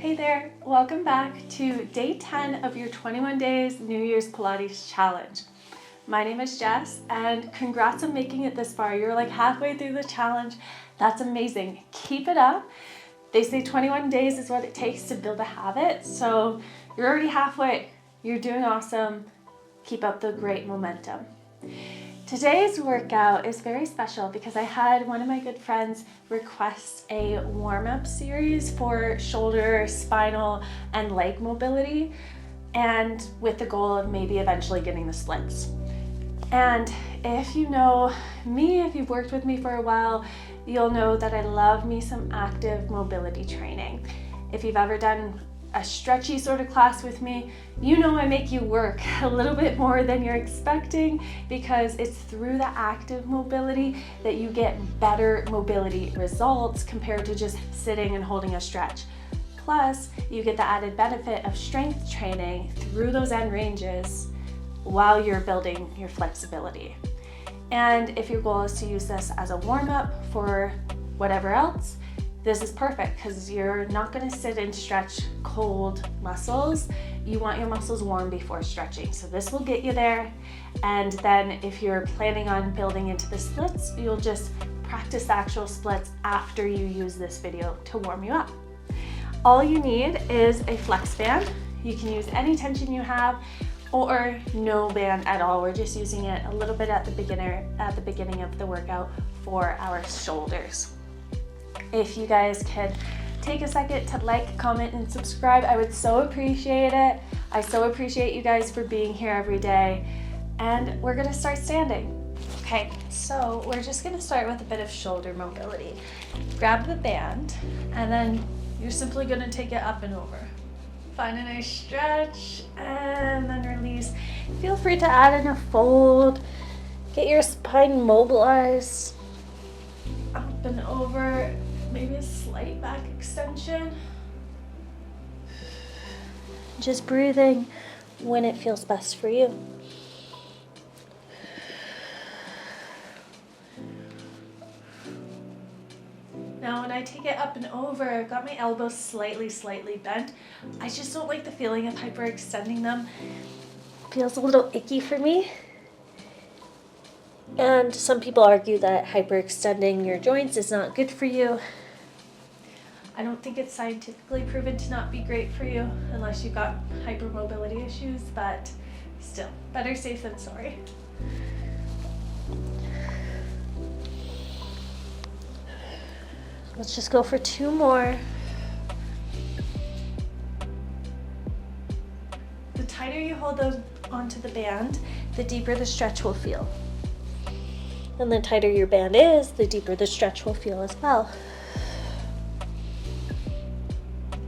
Hey there, welcome back to day 10 of your 21 days New Year's Pilates challenge. My name is Jess and congrats on making it this far. You're like halfway through the challenge. That's amazing. Keep it up. They say 21 days is what it takes to build a habit. So you're already halfway. You're doing awesome. Keep up the great momentum. Today's workout is very special because I had one of my good friends request a warm-up series for shoulder, spinal, and leg mobility, and with the goal of maybe eventually getting the splits. And if you know me, if you've worked with me for a while, you'll know that I love me some active mobility training. If you've ever done a stretchy sort of class with me, you know I make you work a little bit more than you're expecting because it's through the active mobility that you get better mobility results compared to just sitting and holding a stretch. Plus, you get the added benefit of strength training through those end ranges while you're building your flexibility. And if your goal is to use this as a warm-up for whatever else, this is perfect because you're not going to sit and stretch cold muscles. You want your muscles warm before stretching. So this will get you there. And then if you're planning on building into the splits, you'll just practice the actual splits after you use this video to warm you up. All you need is a flex band. You can use any tension you have or no band at all. We're just using it a little bit at the beginning of the workout for our shoulders. If you guys could take a second to like, comment, and subscribe, I would so appreciate it. I so appreciate you guys for being here every day. And we're gonna start standing. Okay, so we're just gonna start with a bit of shoulder mobility. Grab the band, and then you're simply gonna take it up and over. Find a nice stretch, and then release. Feel free to add in a fold. Get your spine mobilized. Up and over. Maybe a slight back extension. Just breathing when it feels best for you. Now when I take it up and over, I've got my elbows slightly bent. I just don't like the feeling of hyperextending them. Feels a little icky for me. And some people argue that hyperextending your joints is not good for you. I don't think it's scientifically proven to not be great for you unless you've got hypermobility issues, but still, better safe than sorry. Let's just go for 2 more. The tighter you hold those onto the band, the deeper the stretch will feel. And the tighter your band is, the deeper the stretch will feel as well.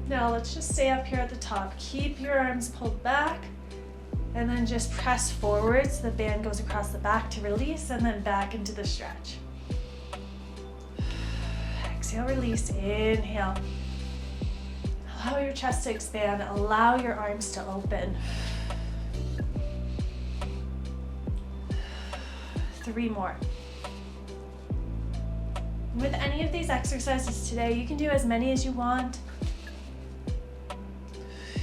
Now let's just stay up here at the top. Keep your arms pulled back and then just press forward so the band goes across the back to release and then back into the stretch. Exhale, release, inhale. Allow your chest to expand, allow your arms to open. 3 more. With any of these exercises today, you can do as many as you want.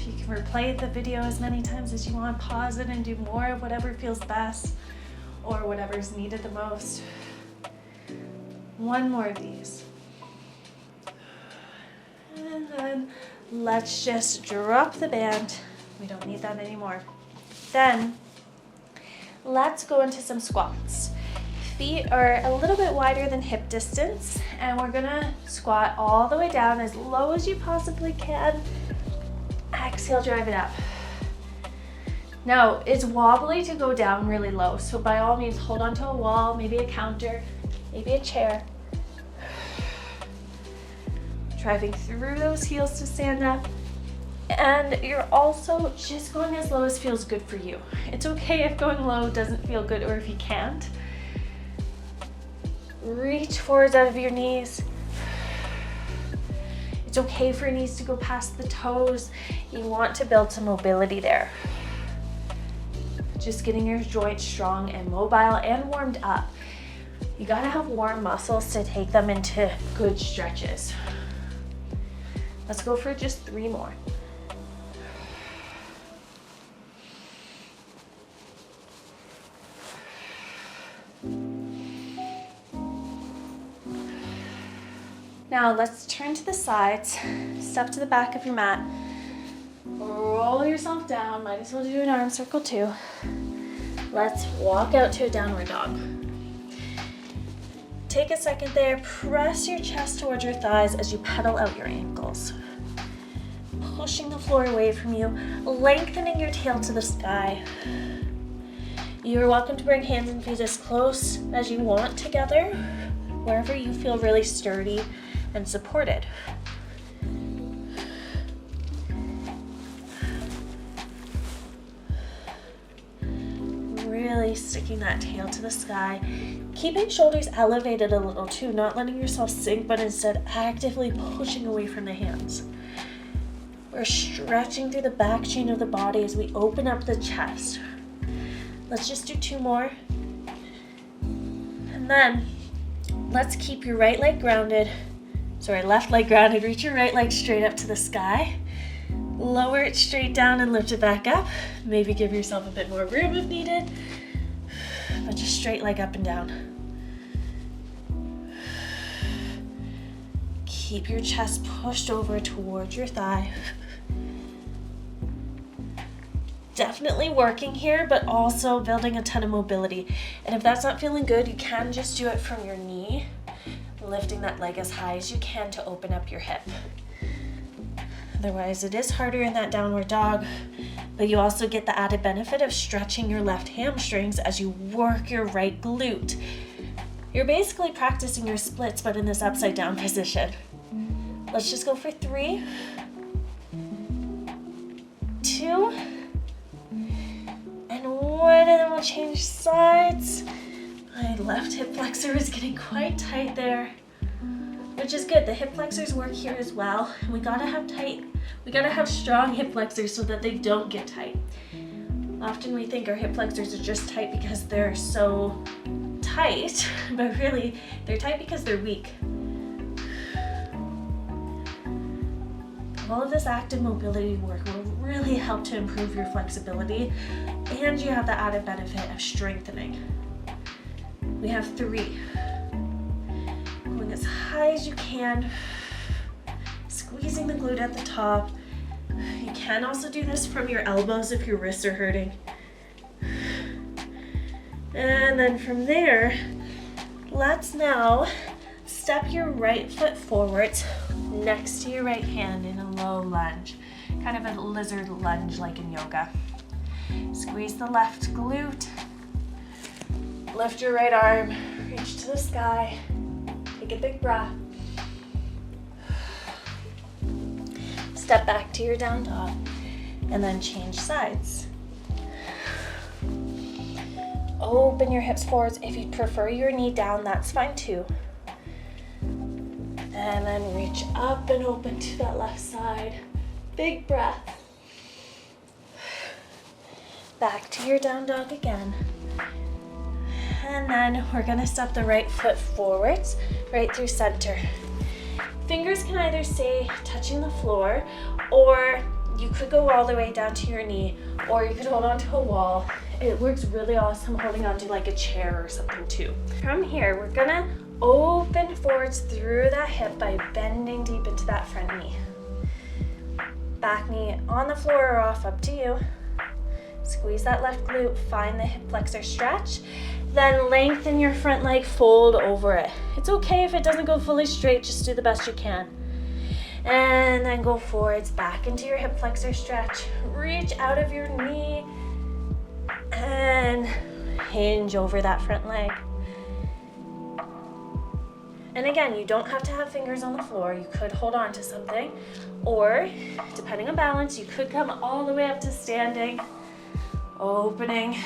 You can replay the video as many times as you want, pause it and do more of whatever feels best or whatever's needed the most. 1 more of these. And then let's just drop the band. We don't need that anymore. Then let's go into some squats. Feet are a little bit wider than hip distance, and we're gonna squat all the way down as low as you possibly can. Exhale, drive it up. Now, it's wobbly to go down really low, so by all means, hold onto a wall, maybe a counter, maybe a chair. Driving through those heels to stand up. And you're also just going as low as feels good for you. It's okay if going low doesn't feel good or if you can't. Reach forwards out of your knees. It's okay for your knees to go past the toes. You want to build some mobility there. Just getting your joints strong and mobile and warmed up. You gotta have warm muscles to take them into good stretches. Let's go for just 3 more. Now let's turn to the sides, step to the back of your mat, roll yourself down, might as well do an arm circle too. Let's walk out to a downward dog. Take a second there, press your chest towards your thighs as you pedal out your ankles. Pushing the floor away from you, lengthening your tail to the sky. You're welcome to bring hands and feet as close as you want together, wherever you feel really sturdy and supported. Really sticking that tail to the sky, keeping shoulders elevated a little too, not letting yourself sink, but instead actively pushing away from the hands. We're stretching through the back chain of the body as we open up the chest. Let's just do 2 more. And then let's keep your right leg grounded. Left leg grounded. Reach your right leg straight up to the sky. Lower it straight down and lift it back up. Maybe give yourself a bit more room if needed. But just straight leg up and down. Keep your chest pushed over towards your thigh. Definitely working here, but also building a ton of mobility. And if that's not feeling good, you can just do it from your knee, lifting that leg as high as you can to open up your hip. Otherwise, it is harder in that downward dog, but you also get the added benefit of stretching your left hamstrings as you work your right glute. You're basically practicing your splits, but in this upside down position. Let's just go for 3, 2, and 1, and then we'll change sides. My left hip flexor is getting quite tight there, which is good. The hip flexors work here as well. We gotta have strong hip flexors so that they don't get tight. Often we think our hip flexors are just tight because they're so tight, but really they're tight because they're weak. All of this active mobility work will really help to improve your flexibility, and you have the added benefit of strengthening. We have 3. Going as high as you can, squeezing the glute at the top. You can also do this from your elbows if your wrists are hurting. And then from there, let's now step your right foot forwards next to your right hand in a low lunge, kind of a lizard lunge like in yoga. Squeeze the left glute, lift your right arm, reach to the sky, take a big breath. Step back to your down dog, and then change sides. Open your hips forwards. If you prefer your knee down, that's fine too. And then reach up and open to that left side. Big breath. Back to your down dog again. And then we're gonna step the right foot forwards, right through center. Fingers can either stay touching the floor, or you could go all the way down to your knee, or you could hold on to a wall. It works really awesome holding on to like a chair or something too. From here, we're gonna open forwards through that hip by bending deep into that front knee. Back knee on the floor or off, up to you. Squeeze that left glute, find the hip flexor stretch, then lengthen your front leg, fold over it. It's okay if it doesn't go fully straight, just do the best you can. And then go forwards, back into your hip flexor stretch, reach out of your knee, and hinge over that front leg. And again, you don't have to have fingers on the floor. You could hold on to something, or depending on balance, you could come all the way up to standing, opening,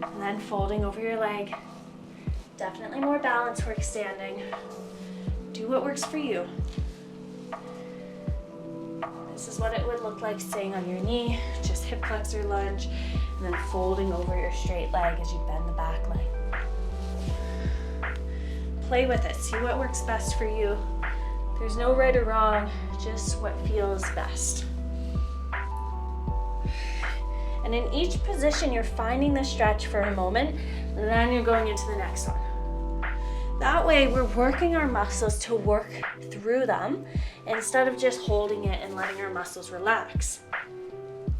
and then folding over your leg. Definitely more balance work standing. Do what works for you. This is what it would look like staying on your knee, just hip flexor lunge, and then folding over your straight leg as you bend the back leg. Play with it, see what works best for you. There's no right or wrong, just what feels best. And in each position, you're finding the stretch for a moment, and then you're going into the next one. That way, we're working our muscles to work through them instead of just holding it and letting our muscles relax.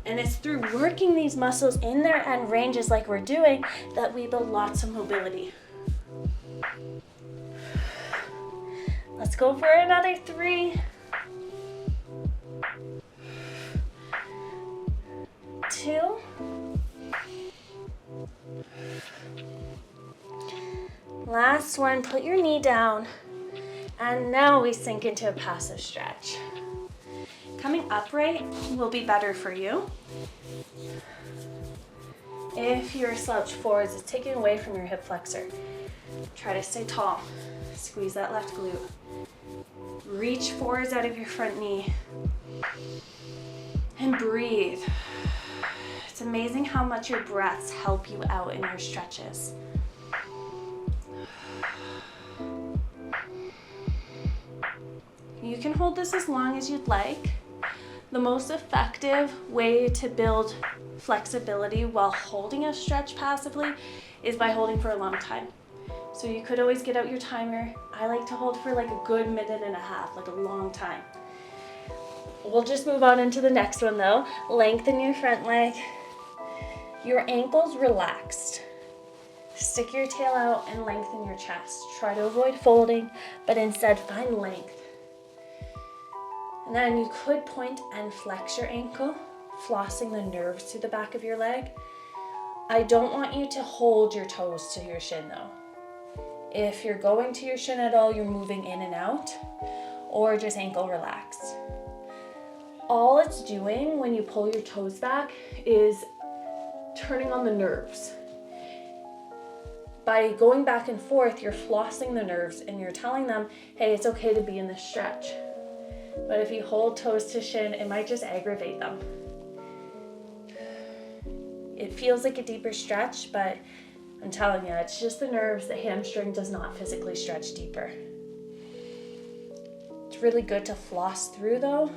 And it's through working these muscles in their end ranges like we're doing that we build lots of mobility. Let's go for another 3, 2, last one. Put your knee down, and now we sink into a passive stretch. Coming upright will be better for you. If you're slouched forwards, it's taking away from your hip flexor. Try to stay tall. Squeeze that left glute. Reach forwards out of your front knee. And breathe. It's amazing how much your breaths help you out in your stretches. You can hold this as long as you'd like. The most effective way to build flexibility while holding a stretch passively is by holding for a long time. So you could always get out your timer. I like to hold for like a good 1.5 minutes, like a long time. We'll just move on into the next one though. Lengthen your front leg. Your ankles relaxed. Stick your tail out and lengthen your chest. Try to avoid folding, but instead find length. And then you could point and flex your ankle, flossing the nerves to the back of your leg. I don't want you to hold your toes to your shin though. If you're going to your shin at all, you're moving in and out, or just ankle relaxed. All it's doing when you pull your toes back is turning on the nerves. By going back and forth, you're flossing the nerves and you're telling them, hey, it's okay to be in this stretch. But if you hold toes to shin, it might just aggravate them. It feels like a deeper stretch, but I'm telling you, it's just the nerves. The hamstring does not physically stretch deeper. It's really good to floss through though,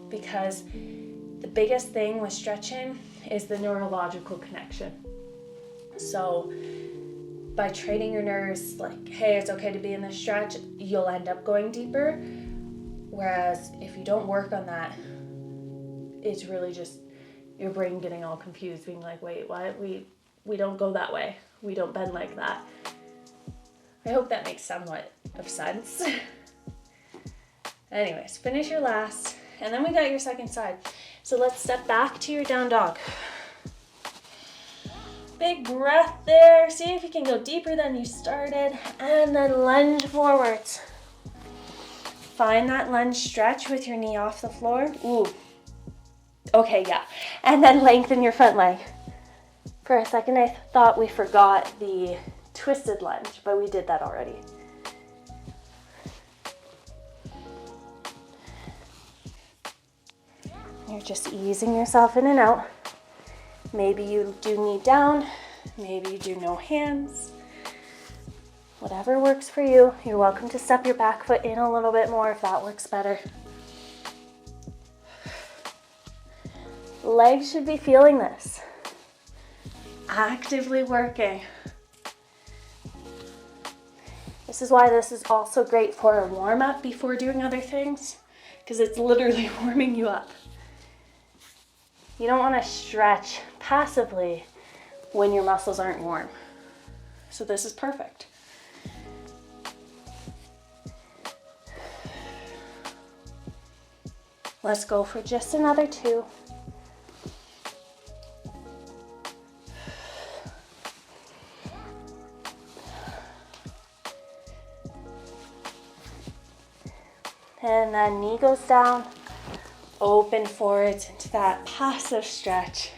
because the biggest thing with stretching is the neurological connection. So by training your nerves, like, hey, it's okay to be in this stretch, you'll end up going deeper. Whereas if you don't work on that, it's really just your brain getting all confused, being like, wait, what? We don't go that way. We don't bend like that. I hope that makes somewhat of sense. Anyways, finish your last, and then we got your second side. So let's step back to your down dog. Big breath there. See if you can go deeper than you started, and then lunge forwards. Find that lunge stretch with your knee off the floor. Ooh. Okay, yeah. And then lengthen your front leg. For a second, I thought we forgot the twisted lunge, but we did that already. You're just easing yourself in and out. Maybe you do knee down. Maybe you do no hands. Whatever works for you. You're welcome to step your back foot in a little bit more if that works better. Legs should be feeling this. Actively working. This is why this is also great for a warm-up before doing other things, because it's literally warming you up. You don't want to stretch passively when your muscles aren't warm. So this is perfect. Let's go for just another 2. And then knee goes down, open forwards into that passive stretch.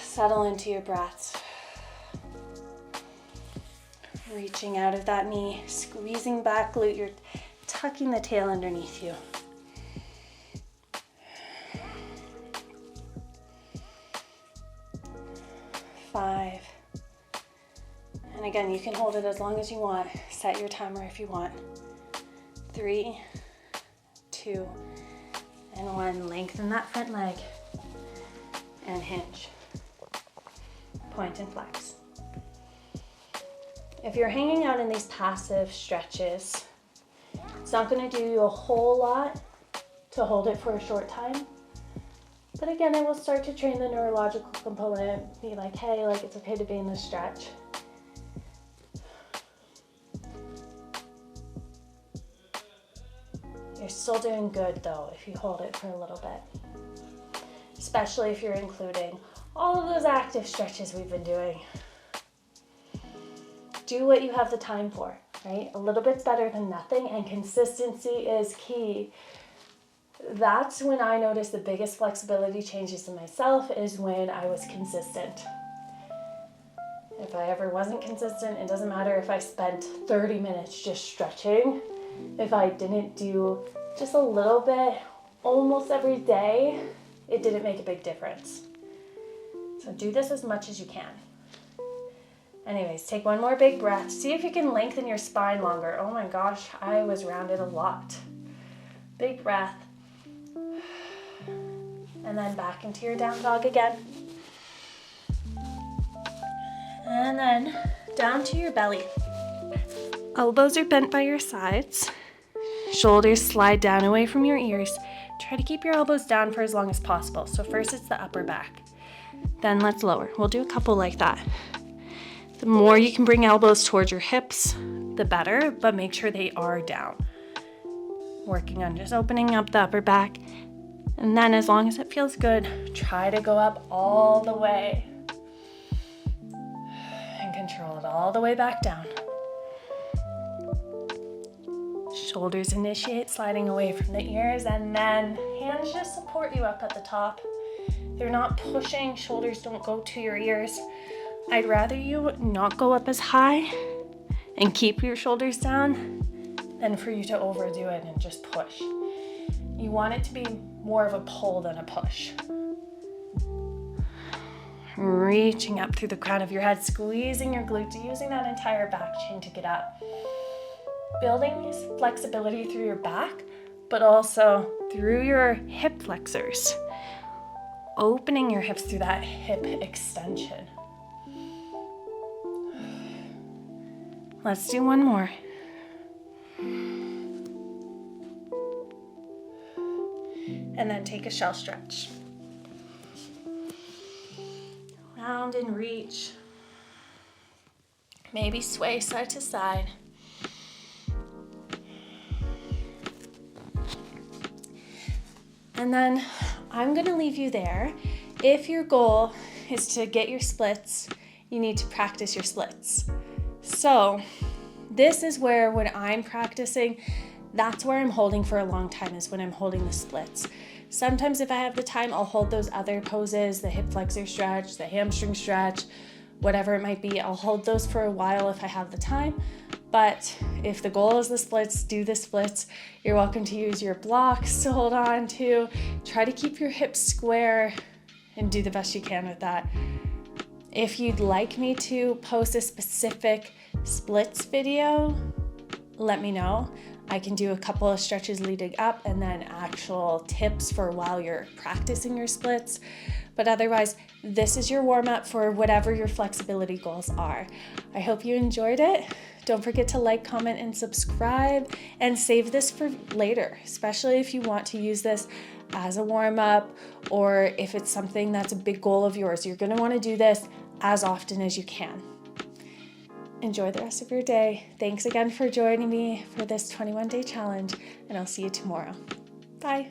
Settle into your breaths. Reaching out of that knee, squeezing back glute, you're tucking the tail underneath you. Five. And again, you can hold it as long as you want. Set your timer if you want. 3, 2, and 1. Lengthen that front leg and hinge. Point and flex. If you're hanging out in these passive stretches, it's not going to do you a whole lot to hold it for a short time. But again, it will start to train the neurological component. Be like, hey, like it's okay to be in this stretch. You're still doing good though if you hold it for a little bit. Especially if you're including all of those active stretches we've been doing. Do what you have the time for, right? A little bit's better than nothing, and consistency is key. That's when I noticed the biggest flexibility changes in myself, is when I was consistent. If I ever wasn't consistent, it doesn't matter if I spent 30 minutes just stretching. If I didn't do just a little bit almost every day, it didn't make a big difference. So do this as much as you can. Anyways, take one more big breath. See if you can lengthen your spine longer. Oh my gosh, I was rounded a lot. Big breath. And then back into your down dog again. And then down to your belly. Elbows are bent by your sides. Shoulders slide down away from your ears. Try to keep your elbows down for as long as possible. So first it's the upper back. Then let's lower. We'll do a couple like that. The more you can bring elbows towards your hips, the better, but make sure they are down. Working on just opening up the upper back. And then as long as it feels good, try to go up all the way. And control it all the way back down. Shoulders initiate sliding away from the ears, and then hands just support you up at the top. They're not pushing, shoulders don't go to your ears. I'd rather you not go up as high and keep your shoulders down than for you to overdo it and just push. You want it to be more of a pull than a push. Reaching up through the crown of your head, squeezing your glutes, using that entire back chain to get up. Building flexibility through your back, but also through your hip flexors. Opening your hips through that hip extension. Let's do one more. And then take a shell stretch. Round and reach. Maybe sway side to side. And then I'm going to leave you there. If your goal is to get your splits, you need to practice your splits. So this is where when I'm practicing, that's where I'm holding for a long time, is when I'm holding the splits. Sometimes if I have the time, I'll hold those other poses, the hip flexor stretch, the hamstring stretch, whatever it might be. I'll hold those for a while if I have the time. But if the goal is the splits, do the splits. You're welcome to use your blocks to hold on to. Try to keep your hips square and do the best you can with that. If you'd like me to post a specific splits video, let me know. I can do a couple of stretches leading up and then actual tips for while you're practicing your splits. But otherwise, this is your warm-up for whatever your flexibility goals are. I hope you enjoyed it. Don't forget to like, comment, and subscribe, and save this for later, especially if you want to use this as a warm-up, or if it's something that's a big goal of yours. You're going to want to do this as often as you can. Enjoy the rest of your day. Thanks again for joining me for this 21-day challenge, and I'll see you tomorrow. Bye.